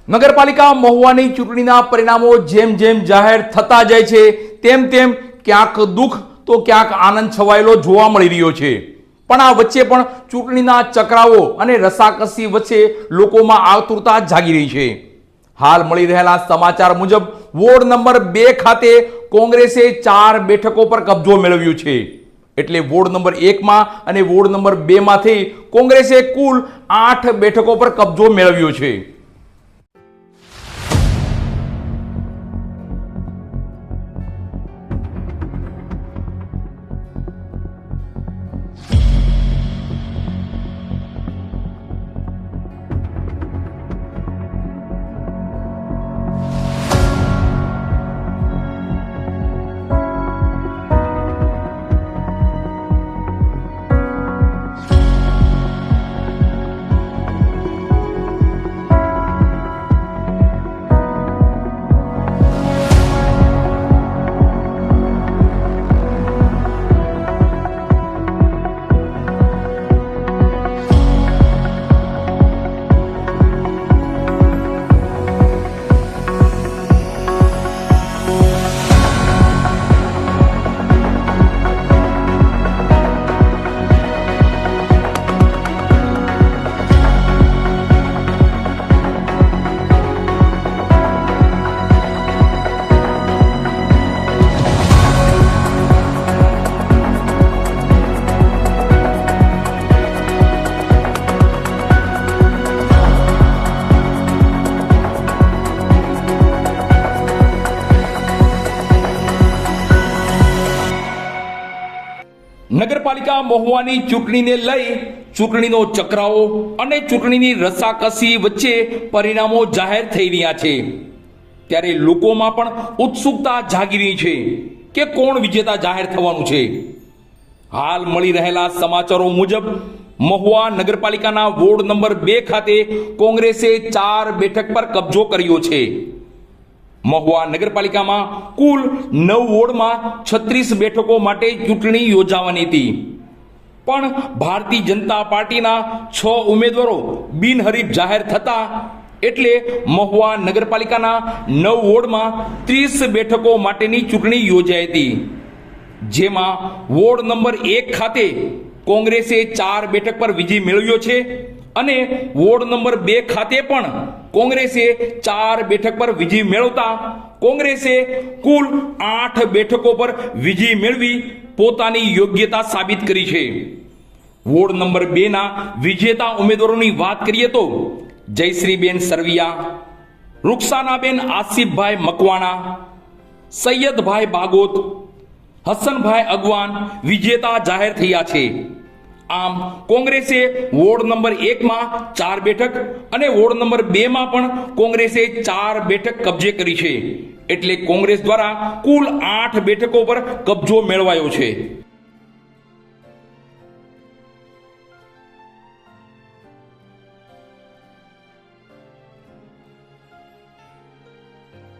નગરપાલિકા મહુવાની ચૂંટણીના પરિણામો જેમ જેમ જાહેર થતા જાય છે તેમ તેમ ક્યાંક દુઃખ તો ક્યાંક આનંદ છવાયેલો જોવા મળી રહ્યો છે। પણ આ વચ્ચે પણ ચૂંટણીના ચક્રાવો અને રસાકસી વચ્ચે લોકોમાં આતુરતા જાગી રહી છે। હાલ મળી રહેલા સમાચાર મુજબ વોર્ડ નંબર 2 ખાતે કોંગ્રેસે 4 બેઠકો પર કબજો મેળવ્યો છે। એટલે વોર્ડ નંબર 1 માં અને વોર્ડ નંબર 2 માંથી કોંગ્રેસે કુલ 8 બેઠકો પર કબજો મેળવ્યો છે। નગરપાલિકા મહુવાની ચૂંટણીને લઈ ચૂંટણીનો ચક્રાવો અને ચૂંટણીની રસાકસી વચ્ચે પરિણામો જાહેર થઈ રહ્યા છે। ત્યારે લોકોમાં પણ ઉત્સુકતા જાગી રહી છે કે કોણ વિજેતા જાહેર થવાનું છે। હાલ મળી રહેલા સમાચારો મુજબ મહુવા નગરપાલિકાના વોર્ડ નંબર 2 ખાતે કોંગ્રેસે 4 બેઠક પર કબજો કર્યો છે। મહુવા નગરપાલિકામાં કુલ 9 વોર્ડમાં 36 બેઠકો માટે ચૂંટણી યોજાવાની હતી, પણ ભારતીય જનતા પાર્ટીના 6 ઉમેદવારો બિનહરીફ જાહેર થતા એટલે મહુવા નગરપાલિકાના 9 વોર્ડમાં 30 બેઠકો માટેની ચૂંટણી યોજાઈ હતી, જેમાં વોર્ડ નંબર 1 ખાતે કોંગ્રેસે 4 બેઠક પર વિજય મેળવ્યો છે અને વોર્ડ નંબર 2 ખાતે પણ કોંગ્રેસે 4 બેઠક પર વિજય મેળવતા કોંગ્રેસે કુલ 8 બેઠકો પર વિજય મેળવી પોતાની યોગ્યતા સાબિત કરી છે। વોર્ડ નંબર 2 ના વિજેતા ઉમેદવારોની વાત કરીએ તો જયશ્રીબેન સરવિયા, રૂકસાનાબેન આસિફભાઈ મકવાણા, સૈયદભાઈ બાગોત, હસનભાઈ અગવાન વિજેતા જાહેર થયા છે। આમ કોંગ્રેસે વોર્ડ નંબર 1 માં 4 બેઠક અને વોર્ડ નંબર 2 માં પણ કોંગ્રેસે 4 બેઠક કબજે કરી છે। એટલે કોંગ્રેસ દ્વારા કુલ 8 બેઠકો પર કબજો મેળવાયો છે।